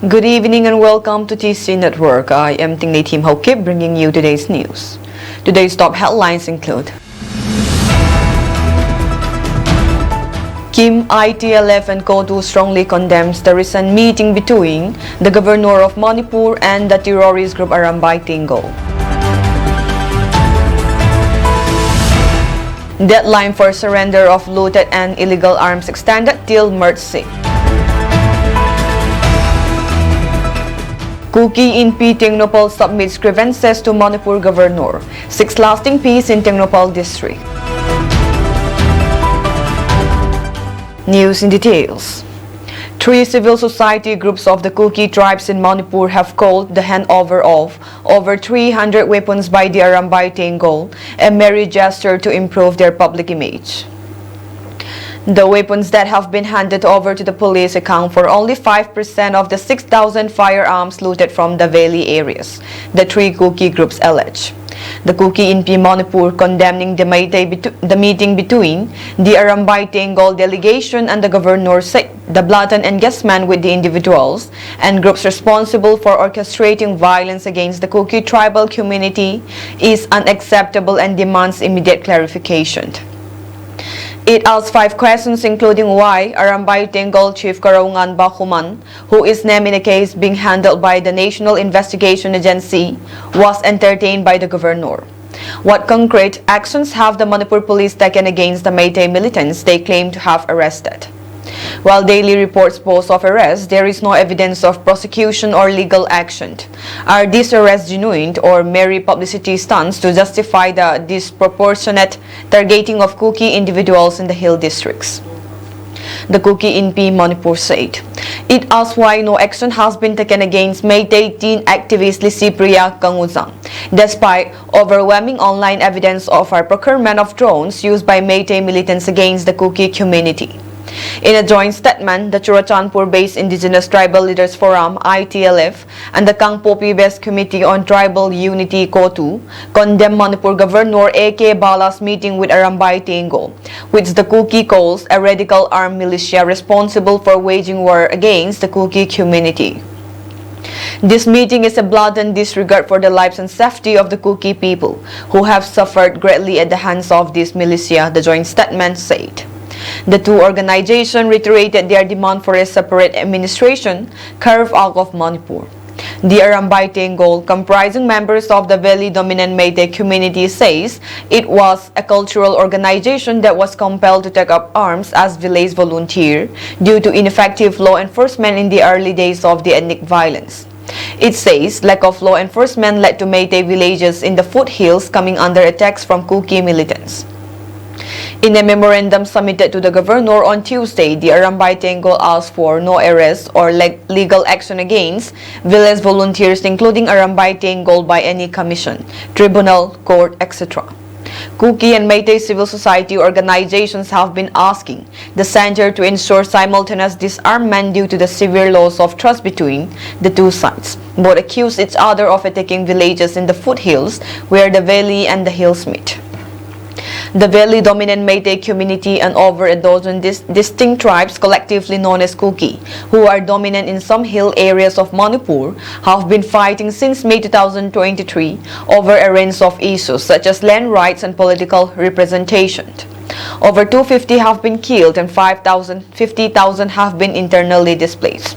Good evening and welcome to TC Network. I am Tengnoupal bringing you today's news. Today's top headlines include Kim ITLF and COTU strongly condemns the recent meeting between the governor of Manipur and the terrorist group Arambay Tengnoupal. Deadline for surrender of looted and illegal arms extended till March 6. Kuki in Tengnoupal submits grievances to Manipur governor. 6 lasting peace in Tengnoupal district. News in details. 3 civil society groups of the Kuki tribes in Manipur have called the handover of over 300 weapons by the Arambay Tengnoupal a merry gesture to improve their public image. The weapons that have been handed over to the police account for only 5% of the 6,000 firearms looted from the valley areas, the 3 Kuki groups allege. The Kuki in Manipur condemning the meeting between the Arambay Tengnoupal delegation and the governor said the blatant engagement with the individuals and groups responsible for orchestrating violence against the Kuki tribal community is unacceptable and demands immediate clarification. It asks 5 questions including why Arambay Tengnoupal Chief Karongan Bakuman, who is named in a case being handled by the National Investigation Agency, was entertained by the governor. What concrete actions have the Manipur police taken against the Meitei militants they claim to have arrested? While daily reports boast of arrests, there is no evidence of prosecution or legal action. Are these arrests genuine or merely publicity stunts to justify the disproportionate targeting of Kuki individuals in the hill districts? The Kuki in Manipur said. It asks why no action has been taken against Meitei teen activist Lisipriya Kanguzang, despite overwhelming online evidence of our procurement of drones used by Meitei militants against the Kuki community. In a joint statement, the Churachandpur-based Indigenous Tribal Leaders Forum (ITLF) and the Kangpopi-based Committee on Tribal Unity (COTU) condemned Manipur Governor A.K. Bala's meeting with Arambay Tengnoupal, which the Kuki calls a radical armed militia responsible for waging war against the Kuki community. This meeting is a blatant disregard for the lives and safety of the Kuki people, who have suffered greatly at the hands of this militia, the joint statement said. The 2 organizations reiterated their demand for a separate administration carved out of Manipur. The Arambay Tengnoupal, comprising members of the valley-dominant Meitei community, says it was a cultural organization that was compelled to take up arms as village volunteer due to ineffective law enforcement in the early days of the ethnic violence. It says lack of law enforcement led to Meitei villages in the foothills coming under attacks from Kuki militants. In a memorandum submitted to the governor on Tuesday, the Arambay Tengnoupal asked for no arrest or legal action against village volunteers, including Arambay Tengnoupal, by any commission, tribunal, court, etc. Kuki and Meitei civil society organizations have been asking the center to ensure simultaneous disarmament due to the severe loss of trust between the 2 sides. Both accuse each other of attacking villages in the foothills where the valley and the hills meet. The valley-dominant Meitei community and over a dozen distinct tribes, collectively known as Kuki, who are dominant in some hill areas of Manipur, have been fighting since May 2023 over a range of issues such as land rights and political representation. Over 250 have been killed and 50,000 have been internally displaced.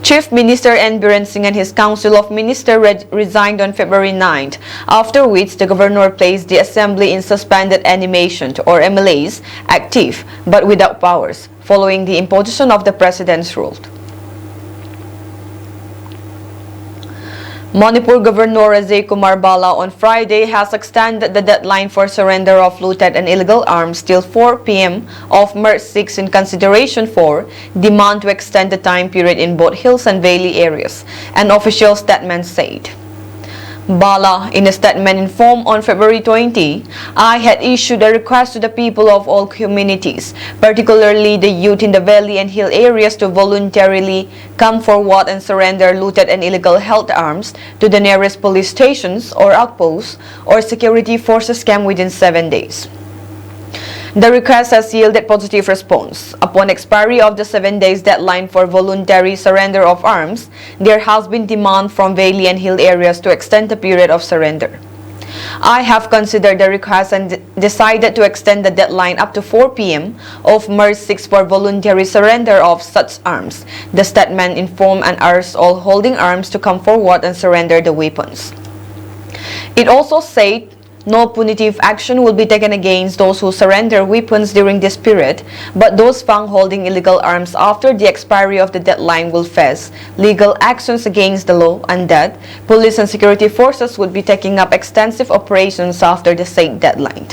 Chief Minister N. Biren Singh and his Council of Ministers resigned on February 9th, after which the governor placed the assembly in suspended animation, or MLAs, active but without powers, following the imposition of the president's rule. Manipur Governor Ajay Kumar Bala on Friday has extended the deadline for surrender of looted and illegal arms till 4 p.m. of March 6 in consideration for demand to extend the time period in both hills and valley areas, an official statement said. Bala, in a statement informed on February 20, I had issued a request to the people of all communities, particularly the youth in the valley and hill areas, to voluntarily come forward and surrender looted and illegal held arms to the nearest police stations or outposts or security forces camp within 7 days. The request has yielded positive response. Upon expiry of the 7 days deadline for voluntary surrender of arms, there has been demand from valley and hill areas to extend the period of surrender. I have considered the request and decided to extend the deadline up to 4 p.m. of March 6 for voluntary surrender of such arms. The statement informed and urged all holding arms to come forward and surrender the weapons. It also said no punitive action will be taken against those who surrender weapons during this period, but those found holding illegal arms after the expiry of the deadline will face legal actions against the law, and that police and security forces would be taking up extensive operations after the said deadline.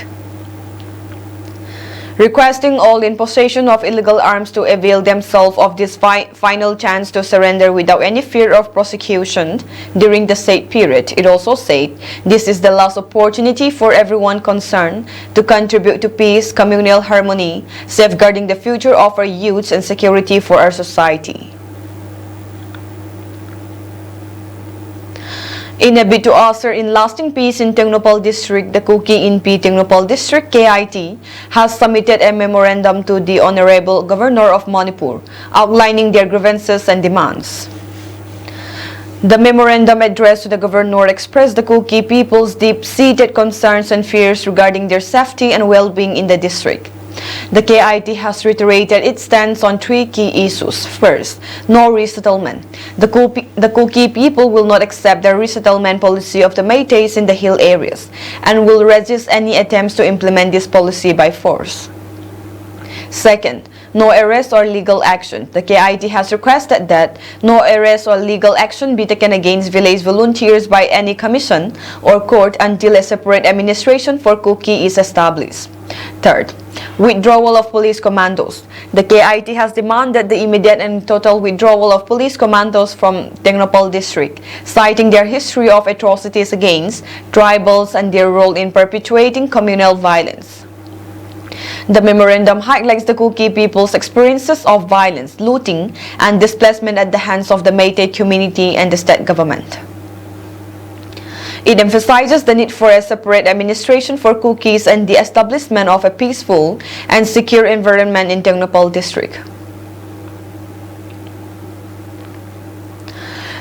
Requesting all in possession of illegal arms to avail themselves of this final chance to surrender without any fear of prosecution during the said period. It also said, this is the last opportunity for everyone concerned to contribute to peace, communal harmony, safeguarding the future of our youths and security for our society. In a bid to usher in lasting peace in Tengnoupal District, the Kuki Inpi Tengnoupal District KIT has submitted a memorandum to the Honorable Governor of Manipur, outlining their grievances and demands. The memorandum addressed to the Governor expressed the Kuki people's deep-seated concerns and fears regarding their safety and well-being in the district. The KIT has reiterated its stance on 3 key issues. First, no resettlement. The Kuki people will not accept the resettlement policy of the Métis in the hill areas and will resist any attempts to implement this policy by force. Second, no arrest or legal action. The KIT has requested that no arrest or legal action be taken against village volunteers by any commission or court until a separate administration for Kuki is established. Third, withdrawal of police commandos. The KIT has demanded the immediate and total withdrawal of police commandos from Tengnoupal District, citing their history of atrocities against tribals and their role in perpetuating communal violence. The memorandum highlights the Kuki people's experiences of violence, looting, and displacement at the hands of the Métis community and the state government. It emphasizes the need for a separate administration for Kukis and the establishment of a peaceful and secure environment in Tengnoupal District.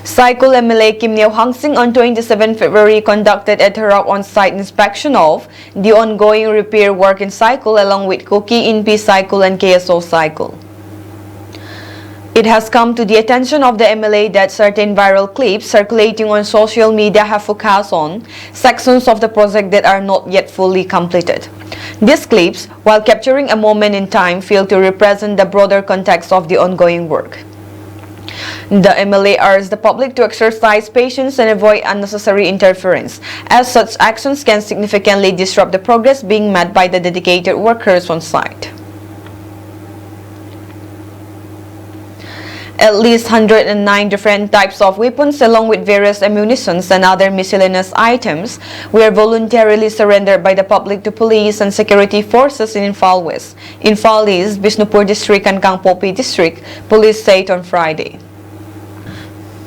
Saikul MLA Kim Neo Hangsing on 27 February conducted a thorough on-site inspection of the ongoing repair work in Saikul along with Kuki Inpi Saikul and KSO Saikul. It has come to the attention of the MLA that certain viral clips circulating on social media have focused on sections of the project that are not yet fully completed. These clips, while capturing a moment in time, fail to represent the broader context of the ongoing work. The MLA urged the public to exercise patience and avoid unnecessary interference, as such actions can significantly disrupt the progress being made by the dedicated workers on site. At least 109 different types of weapons along with various ammunitions and other miscellaneous items were voluntarily surrendered by the public to police and security forces in Imphal West, Imphal East, Bishnupur District and Kangpopi District, police said on Friday.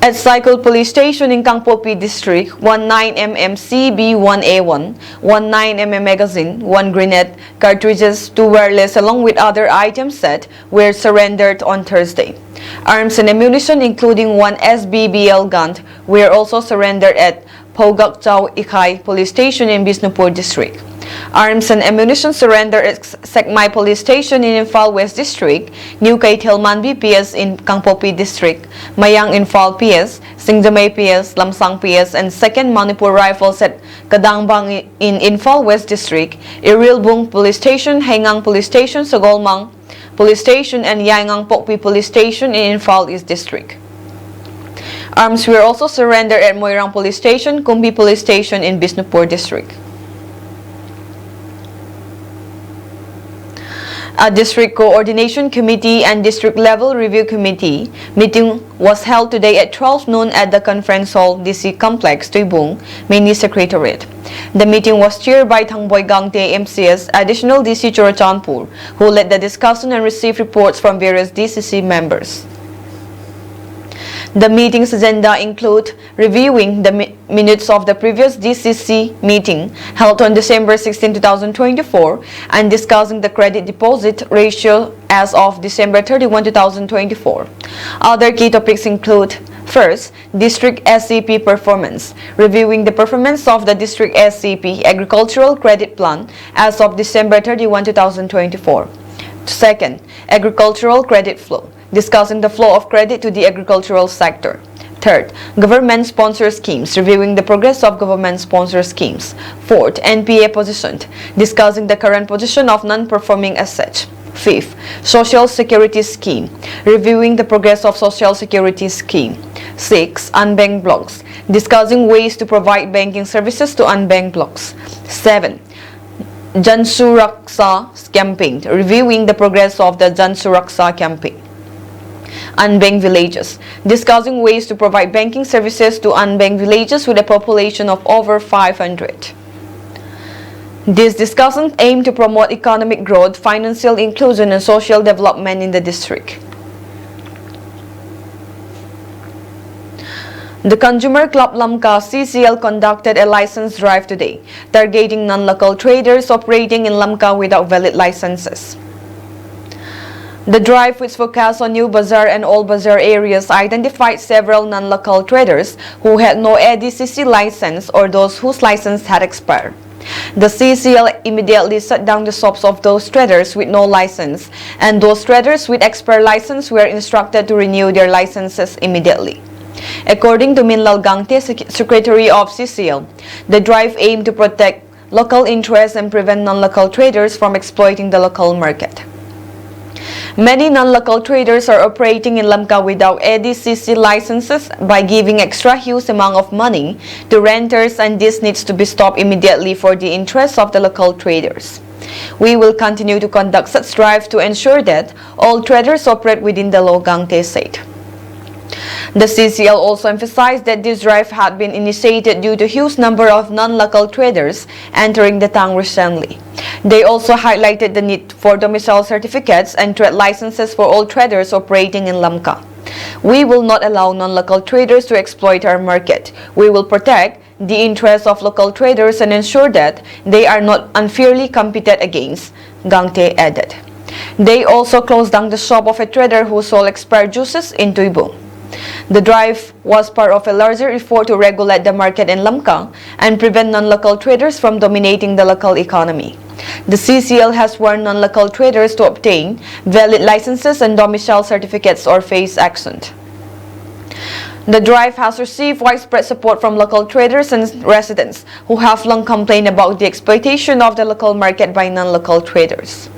At Saikul Police Station in Kangpopi District, 19mm CB1A1, 19mm magazine, 1 grenade, cartridges, 2 wireless along with other items set were surrendered on Thursday. Arms and ammunition including 1 SBBL gun were also surrendered at Pogakchao Ikhay Police Station in Bishnupur District. Arms and ammunition surrendered at Sekmai Police Station in Imphal West District, New Kay Tilman BPS in Kangpopi District, Mayang Imphal PS, Singdamay PS, Lamsang PS, and 2nd Manipur Rifles at Kadangbang in Imphal West District, Irilbung Police Station, Haingang Police Station, Sogolmang Police Station, and Yaingang Pokpi Police Station in Imphal East District. Arms were also surrendered at Moirang Police Station, Kumbi Police Station in Bishnupur District. A District Coordination Committee and District Level Review Committee meeting was held today at 12 noon at the Conference Hall, DC Complex, Tuibung, Mini Secretariat. The meeting was chaired by Thangboy Gangte MCS, Additional DC Chorachandpur, who led the discussion and received reports from various DCC members. The meeting's agenda include reviewing the minutes of the previous DCC meeting held on December 16, 2024 and discussing the credit deposit ratio as of December 31, 2024. Other key topics include: first, District SCP performance, reviewing the performance of the District SCP Agricultural Credit Plan as of December 31, 2024. Second, Agricultural Credit Flow, discussing the flow of credit to the agricultural sector. Third, government-sponsored schemes, reviewing the progress of government-sponsored schemes. Fourth, NPA positioned, discussing the current position of non-performing assets. Fifth, Social Security Scheme, reviewing the progress of Social Security Scheme. Sixth, Unbanked Blocks, discussing ways to provide banking services to unbanked blocks. 7. Jan Suraksa campaign, reviewing the progress of the Jan Suraksa campaign. Unbanked villages, discussing ways to provide banking services to unbanked villages with a population of over 500. These discussions aim to promote economic growth, financial inclusion, and social development in the district. The Consumer Club Lamka CCL conducted a license drive today, targeting non-local traders operating in Lamka without valid licenses. The drive, which focused on New Bazaar and Old Bazaar areas, identified several non-local traders who had no ADCC license or those whose license had expired. The CCL immediately shut down the shops of those traders with no license, and those traders with expired license were instructed to renew their licenses immediately. According to Minlal Gangte, Secretary of CCL, the drive aimed to protect local interests and prevent non-local traders from exploiting the local market. Many non-local traders are operating in Lamka without ADCC licenses by giving extra huge amount of money to renters, and this needs to be stopped immediately for the interests of the local traders. We will continue to conduct such drives to ensure that all traders operate within the law, Gangte said. The CCL also emphasized that this drive had been initiated due to a huge number of non-local traders entering the town recently. They also highlighted the need for domicile certificates and trade licenses for all traders operating in Lamka. We will not allow non-local traders to exploit our market. We will protect the interests of local traders and ensure that they are not unfairly competed against, Gangte added. They also closed down the shop of a trader who sold expired juices in Tuibo. The drive was part of a larger effort to regulate the market in Lamka and prevent non-local traders from dominating the local economy. The CCL has warned non-local traders to obtain valid licenses and domicile certificates or face action. The drive has received widespread support from local traders and residents who have long complained about the exploitation of the local market by non-local traders.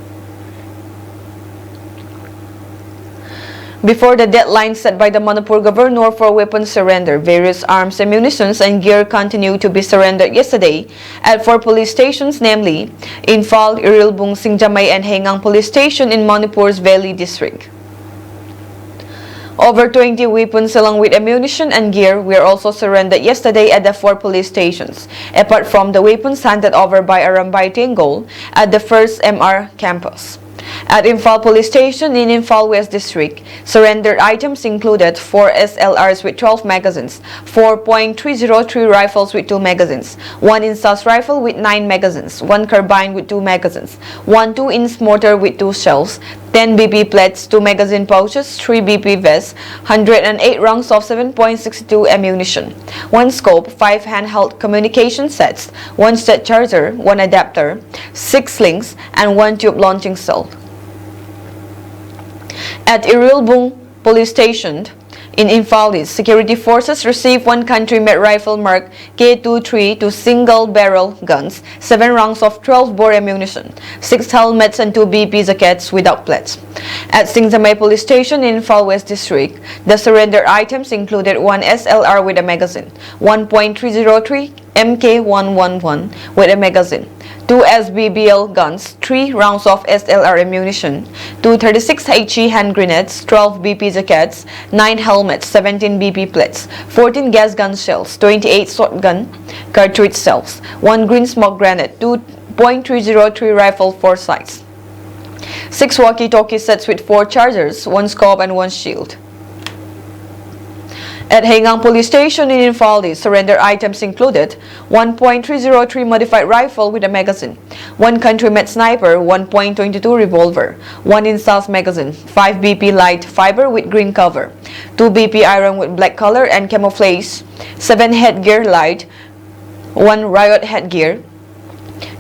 Before the deadline set by the Manipur governor for weapons surrender, various arms, ammunitions, and gear continued to be surrendered yesterday at 4 police stations, namely Imphal, Irilbung, Singjamay, and Hengang police station in Manipur's Valley district. Over 20 weapons along with ammunition and gear were also surrendered yesterday at the 4 police stations, apart from the weapons handed over by Arambay Tengnoupal at the first MR campus. At Imphal Police Station in Imphal West District, surrendered items included 4 SLRs with 12 magazines, 4.303 rifles with 2 magazines, 1 Insas rifle with 9 magazines, 1 carbine with 2 magazines, 1 2-inch mortar with 2 shells, 10 BP plates, 2 magazine pouches, 3 BP vests, 108 rounds of 7.62 ammunition, 1 scope, 5 handheld communication sets, 1 set charger, 1 adapter, 6 slings, and 1 tube launching cell. At Irilbung Police Station in Imphal, security forces received 1 country-made rifle marked K23 single-barrel guns, 7 rounds of 12-bore ammunition, 6 helmets, and 2 BP jackets without plates. At Singjamay Police Station in Imphal West District, the surrendered items included 1 SLR with a magazine, 1.303 MK111 with a magazine, 2 SBBL guns, 3 rounds of SLR ammunition, 2 36 HE hand grenades, 12 BP jackets, 9 helmets, 17 BP plates, 14 gas gun shells, 28 shotgun cartridge shells, 1 green smoke grenade, 2.303 rifle 4 sights, 6 walkie-talkie sets with 4 chargers, 1 scope, and 1 shield. At Haegang Police Station in Infali, surrender items included 1.303 modified rifle with a magazine, 1 country-made sniper, 1.22 revolver, 1 in-south magazine, 5 BP light fiber with green cover, 2 BP iron with black color and camouflage, 7 headgear light, 1 riot headgear,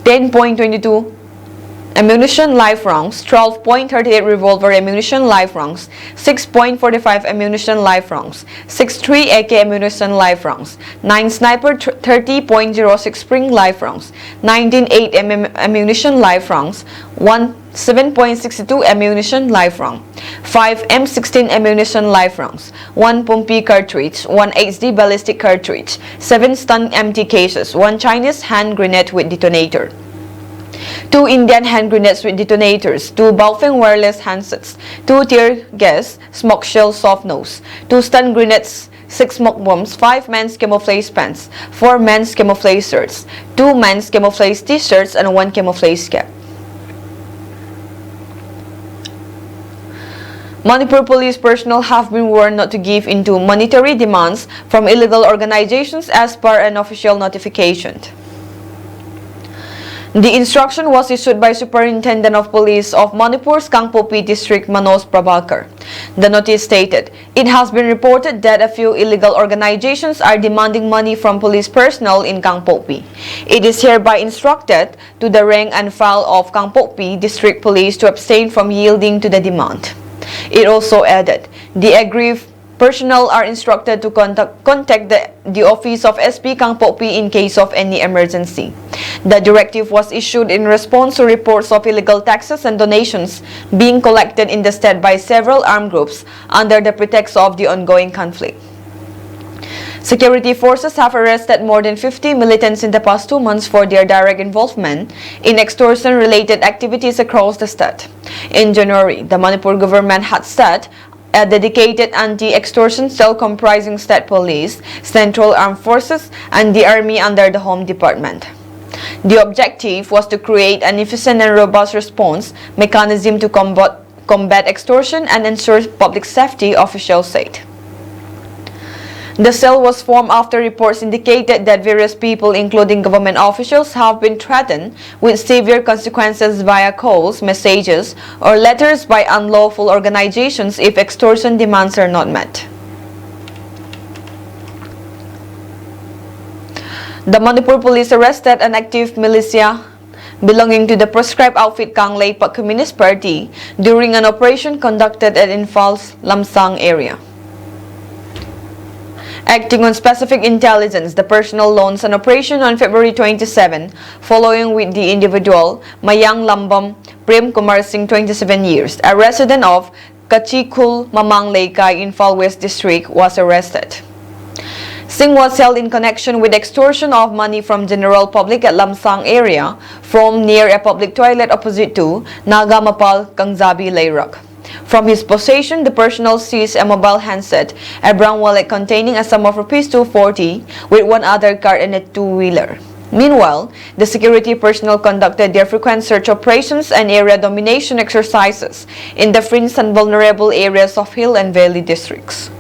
10.22 ammunition live rounds, 12.38 revolver ammunition live rounds, 6.45 ammunition live rounds, 6.3 AK ammunition live rounds, 9 sniper 30.06 spring live rounds, 19.8 ammunition live rounds, 1 7.62 ammunition live round, 5 M16 ammunition live rounds, 1 Pumpy cartridge, 1 HD ballistic cartridge, 7 stun empty cases, 1 Chinese hand grenade with detonator, 2 Indian hand grenades with detonators, 2 Baofeng wireless handsets, 2 tear gas, smoke shell soft nose, 2 stun grenades, 6 smoke bombs, 5 men's camouflage pants, 4 men's camouflage shirts, 2 men's camouflage t-shirts and 1 camouflage cap. Manipur police personnel have been warned not to give in to monetary demands from illegal organizations as per an official notification. The instruction was issued by Superintendent of Police of Manipur's Kangpopi District Manoj Prabhakar. The notice stated, "It has been reported that a few illegal organizations are demanding money from police personnel in Kangpopi. It is hereby instructed to the rank and file of Kangpopi District Police to abstain from yielding to the demand." It also added, "The aggrieved personnel are instructed to contact the office of SP Kangpopi in case of any emergency." The directive was issued in response to reports of illegal taxes and donations being collected in the state by several armed groups under the pretext of the ongoing conflict. Security forces have arrested more than 50 militants in the past 2 months for their direct involvement in extortion-related activities across the state. In January, the Manipur government had set a dedicated anti-extortion cell comprising state police, central armed forces, and the army under the Home Department. The objective was to create an efficient and robust response mechanism to combat extortion and ensure public safety, officials said. The cell was formed after reports indicated that various people, including government officials, have been threatened with severe consequences via calls, messages, or letters by unlawful organizations if extortion demands are not met. The Manipur police arrested an active militia belonging to the proscribed outfit Kanglei Communist Party during an operation conducted at Infal's Lamsang area. Acting on specific intelligence, the personnel launched an operation on February 27, following with the individual Mayang Lambam Prem Kumar Singh, 27 years, a resident of Kachikul Mamang Leikai in Infal West District, was arrested. Singh was held in connection with extortion of money from general public at Lamsang area from near a public toilet opposite to Nagamapal, Kangzabi, Layrak. From his possession, the personnel seized a mobile handset, a brown wallet containing a sum of Rs 240 with one other car and a two-wheeler. Meanwhile, the security personnel conducted their frequent search operations and area domination exercises in the fringe and vulnerable areas of hill and valley districts.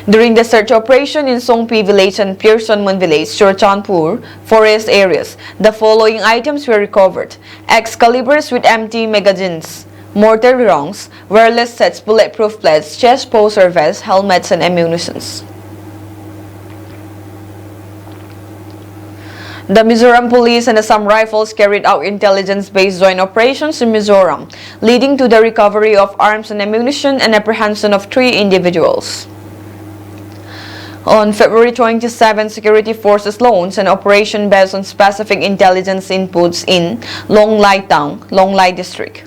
During the search operation in Songpi village and Pearsonmun village, Chorchanpur forest areas, the following items were recovered: Excaliburs with empty magazines, mortar rounds, wireless sets, bulletproof plates, chest poser vests, helmets, and ammunitions. The Mizoram Police and Assam Rifles carried out intelligence-based joint operations in Mizoram, leading to the recovery of arms and ammunition and apprehension of 3 individuals. On February 27, security forces launched an operation based on specific intelligence inputs in Longlai Town, Longlai District.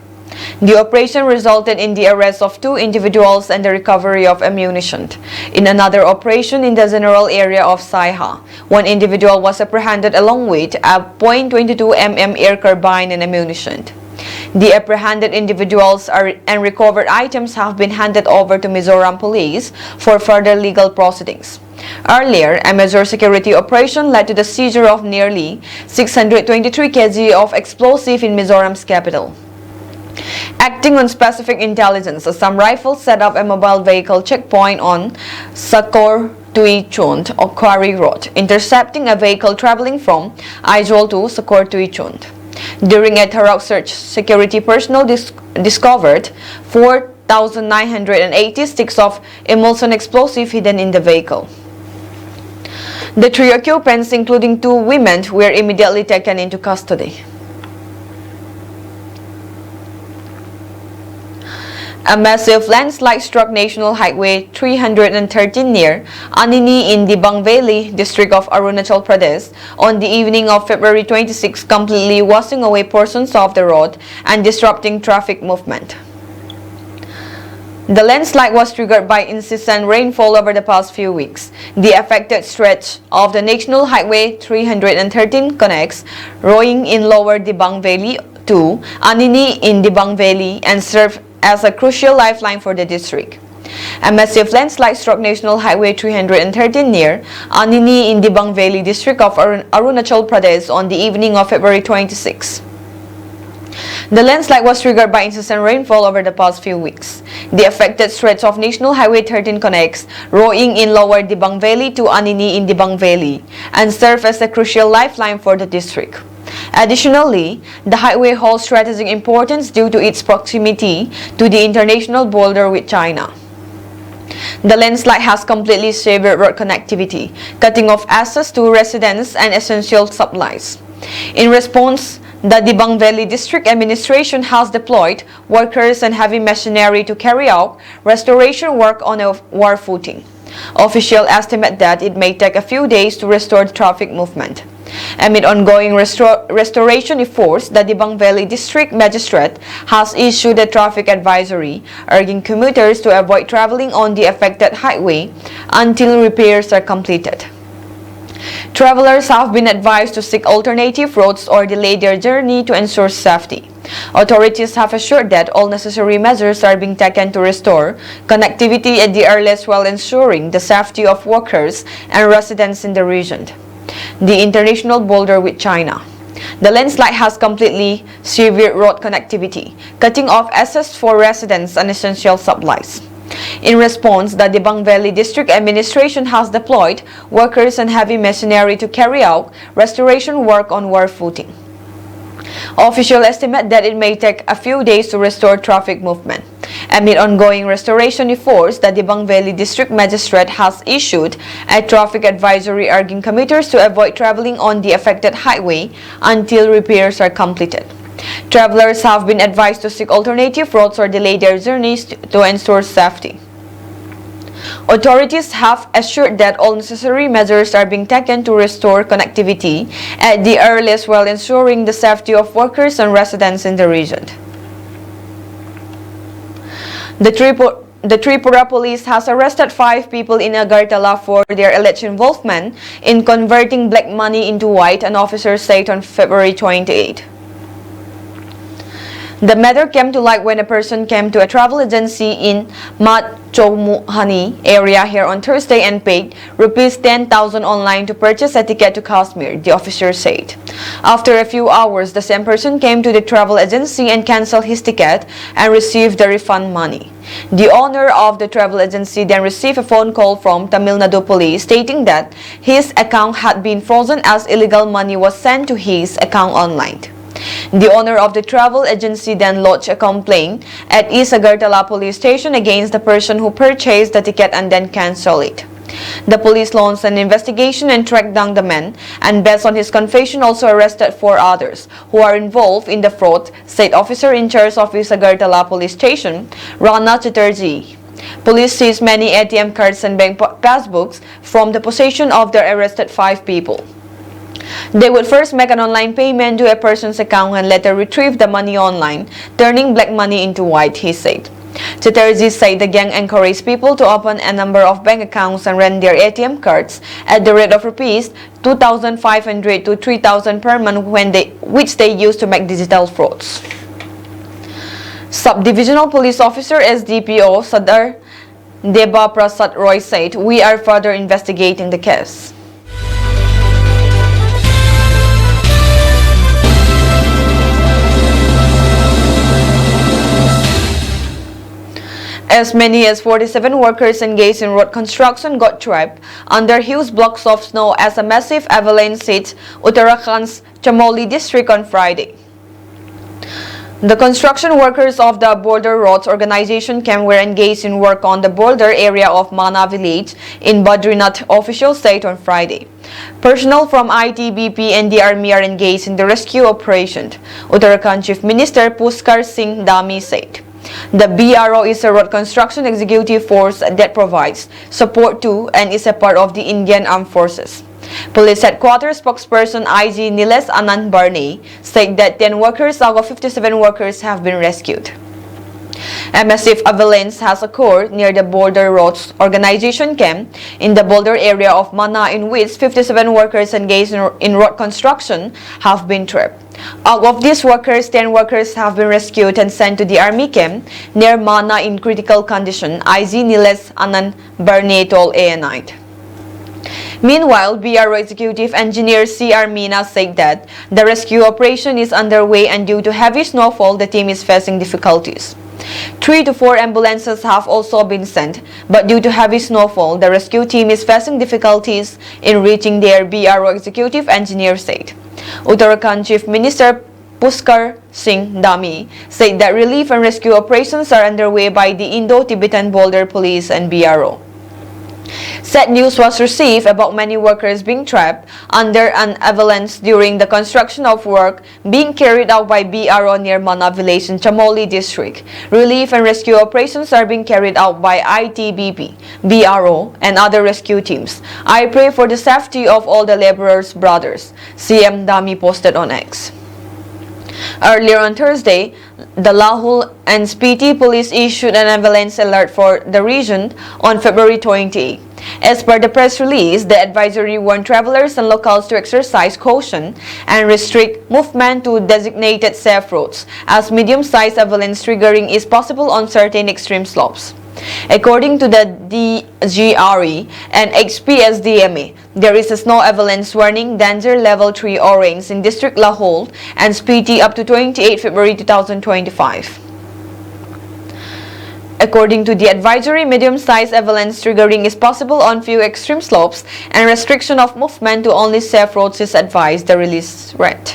The operation resulted in the arrest of 2 individuals and the recovery of ammunition. In another operation in the general area of Saiha, 1 individual was apprehended along with a .22 mm air carbine and ammunition. The apprehended individuals and recovered items have been handed over to Mizoram Police for further legal proceedings. Earlier, a major security operation led to the seizure of nearly 623 kg of explosive in Mizoram's capital. Acting on specific intelligence, Assam Rifles set up a mobile vehicle checkpoint on Sakor Tui Chund or Quarry Road, intercepting a vehicle traveling from Aizawl to Sakor Tui Chund. During a thorough search, security personnel discovered 4,980 sticks of emulsion explosive hidden in the vehicle. The 3 occupants, including 2 women, were immediately taken into custody. A massive landslide struck National Highway 313 near Anini in Dibang Valley, district of Arunachal Pradesh, on the evening of February 26, completely washing away portions of the road and disrupting traffic movement. The landslide was triggered by incessant rainfall over the past few weeks. The affected stretch of the National Highway 313 connects Roing in Lower Dibang Valley to Anini in Dibang Valley and serves as a crucial lifeline for the district. A massive landslide struck National Highway 313 near Anini in Dibang Valley, district of Arunachal Pradesh on the evening of February 26. The landslide was triggered by incessant rainfall over the past few weeks. The affected stretch of National Highway 13 connects Roing in Lower Dibang Valley to Anini in Dibang Valley and serves as a crucial lifeline for the district. Additionally, the highway holds strategic importance due to its proximity to the international border with China. The landslide has completely severed road connectivity, cutting off access to residents and essential supplies. In response, the Dibang Valley District Administration has deployed workers and heavy machinery to carry out restoration work on a war footing. Officials estimate that it may take a few days to restore traffic movement. Amid ongoing restoration efforts, the Dibang Valley District Magistrate has issued a traffic advisory urging commuters to avoid traveling on the affected highway until repairs are completed. Travelers have been advised to seek alternative routes or delay their journey to ensure safety. Authorities have assured that all necessary measures are being taken to restore connectivity at the earliest while ensuring the safety of workers and residents in the region, the international border with China. The landslide has completely severed road connectivity, cutting off access for residents and essential supplies. In response, the Dibang Valley District Administration has deployed workers and heavy machinery to carry out restoration work on war footing. Officials estimate that it may take a few days to restore traffic movement. Amid ongoing restoration efforts, the Dibang Valley District Magistrate has issued a traffic advisory urging commuters to avoid traveling on the affected highway until repairs are completed. Travelers have been advised to seek alternative routes or delay their journeys to ensure safety. Authorities have assured that all necessary measures are being taken to restore connectivity at the earliest while ensuring the safety of workers and residents in the region. The Tripura police has arrested 5 people in Agartala for their alleged involvement in converting black money into white, an officer said on February 28. The matter came to light when a person came to a travel agency in Matchomuhani area here on Thursday and paid rupees 10,000 online to purchase a ticket to Kashmir, the officer said. After a few hours, the same person came to the travel agency and canceled his ticket and received the refund money. The owner of the travel agency then received a phone call from Tamil Nadu police stating that his account had been frozen as illegal money was sent to his account online. The owner of the travel agency then lodged a complaint at East Agartala police station against the person who purchased the ticket and then canceled it. The police launched an investigation and tracked down the man, and based on his confession also arrested 4 others who are involved in the fraud, said officer in charge of East Agartala police station, Rana Chatterjee. Police seized many ATM cards and bank passbooks from the possession of the arrested 5 people. They would first make an online payment to a person's account and later retrieve the money online, turning black money into white, he said. Chatterjee said the gang encouraged people to open a number of bank accounts and rent their ATM cards at the rate of rupees 2,500 to 3,000 per month which they used to make digital frauds. Sub-Divisional Police Officer SDPO Sadar Deba Prasad Roy said, "We are further investigating the case." As many as 47 workers engaged in road construction got trapped under huge blocks of snow as a massive avalanche hit Uttarakhand's Chamoli district on Friday. The construction workers of the Border Roads Organization camp were engaged in work on the border area of Mana village in Badrinath, officials said on Friday. Personnel from ITBP and the army are engaged in the rescue operation, Uttarakhand Chief Minister Pushkar Singh Dhami said. The BRO is a road construction executive force that provides support to and is a part of the Indian Armed Forces. Police headquarters spokesperson IG Nilesh Anand Barney said that 10 workers out of 57 workers have been rescued. A massive avalanche has occurred near the Border Roads Organization camp in the border area of Mana, in which 57 workers engaged in road construction have been trapped. Out of these workers, 10 workers have been rescued and sent to the army camp near Mana in critical condition, IG Nilesh Anand Barney told ANI. Meanwhile, BRO Executive Engineer C.R. Meena said that the rescue operation is underway and due to heavy snowfall, the team is facing difficulties. 3 to 4 ambulances have also been sent, but due to heavy snowfall, the rescue team is facing difficulties in reaching their BRO Executive Engineer said. Uttarakhand Chief Minister Pushkar Singh Dhami said that relief and rescue operations are underway by the Indo-Tibetan Border Police and BRO. Sad news was received about many workers being trapped under an avalanche during the construction of work being carried out by BRO near Mana village in Chamoli district. Relief and rescue operations are being carried out by ITBP, BRO, and other rescue teams. I pray for the safety of all the laborers' brothers, CM Dhami posted on X. Earlier on Thursday, the Lahul and Spiti police issued an avalanche alert for the region on February 28. As per the press release, the advisory warned travelers and locals to exercise caution and restrict movement to designated safe routes, as medium-sized avalanche triggering is possible on certain extreme slopes. According to the DGRE and HPSDMA, there is a snow avalanche warning danger level 3 orange in District Lahul and Spiti up to 28 February 2025. According to the advisory, medium-sized avalanche triggering is possible on few extreme slopes and restriction of movement to only safe roads is advised, the release read.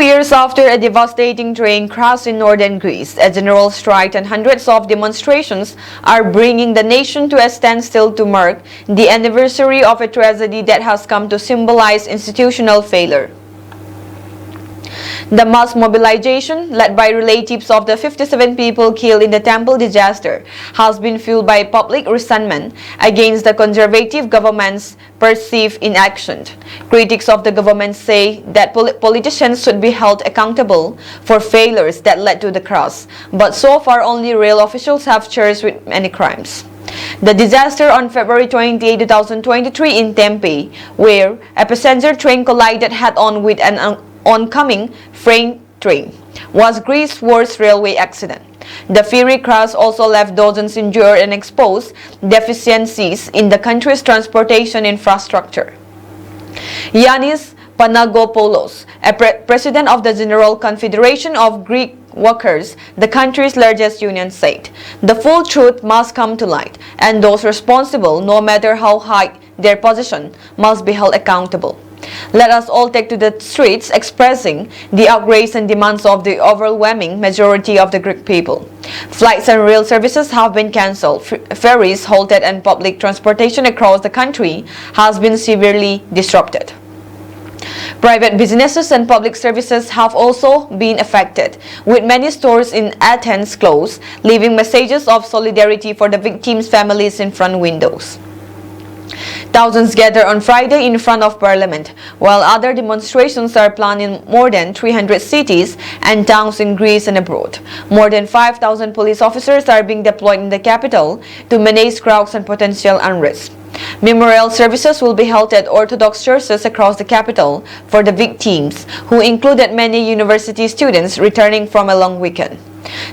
Years after a devastating train crash in northern Greece, a general strike and hundreds of demonstrations are bringing the nation to a standstill to mark the anniversary of a tragedy that has come to symbolize institutional failure. The mass mobilization, led by relatives of the 57 people killed in the temple disaster, has been fueled by public resentment against the conservative government's perceived inaction. Critics of the government say that politicians should be held accountable for failures that led to the crash, but so far only rail officials have charged with many crimes. The disaster on February 28, 2023 in Tempe, where a passenger train collided head-on with an oncoming freight train, was Greece's worst railway accident. The fiery crash also left dozens injured and exposed deficiencies in the country's transportation infrastructure. Yanis Panagopoulos, president of the General Confederation of Greek Workers, the country's largest union, said, "The full truth must come to light, and those responsible, no matter how high their position, must be held accountable. Let us all take to the streets expressing the outrage and demands of the overwhelming majority of the Greek people. Flights and rail services have been cancelled, ferries halted, and public transportation across the country has been severely disrupted. Private businesses and public services have also been affected, with many stores in Athens closed, leaving messages of solidarity for the victims' families in front windows." Thousands gather on Friday in front of Parliament, while other demonstrations are planned in more than 300 cities and towns in Greece and abroad. More than 5,000 police officers are being deployed in the capital to manage crowds and potential unrest. Memorial services will be held at Orthodox churches across the capital for the victims, who included many university students returning from a long weekend.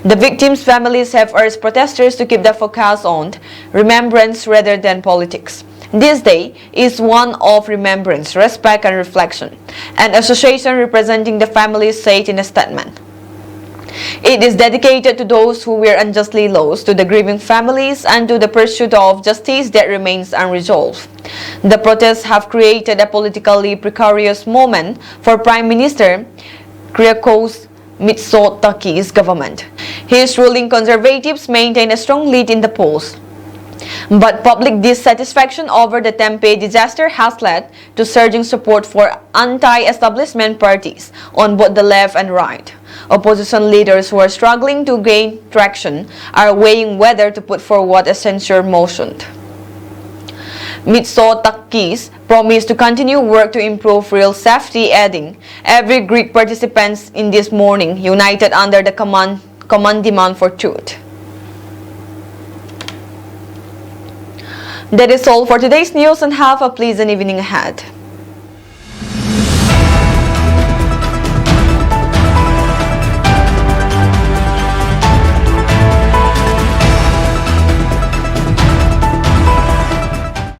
The victims' families have urged protesters to keep the focus on remembrance rather than politics. This day is one of remembrance, respect and reflection, an association representing the families said in a statement. It is dedicated to those who were unjustly lost, to the grieving families, and to the pursuit of justice that remains unresolved. The protests have created a politically precarious moment for Prime Minister Kyriakos Mitsotakis' government. His ruling Conservatives maintain a strong lead in the polls. But public dissatisfaction over the Tempe disaster has led to surging support for anti-establishment parties on both the left and right. Opposition leaders who are struggling to gain traction are weighing whether to put forward a censure motion. Mitsotakis promised to continue work to improve rail safety, adding, "Every Greek participants in this morning united under the common demand for truth." That is all for today's news, and have a pleasant evening ahead.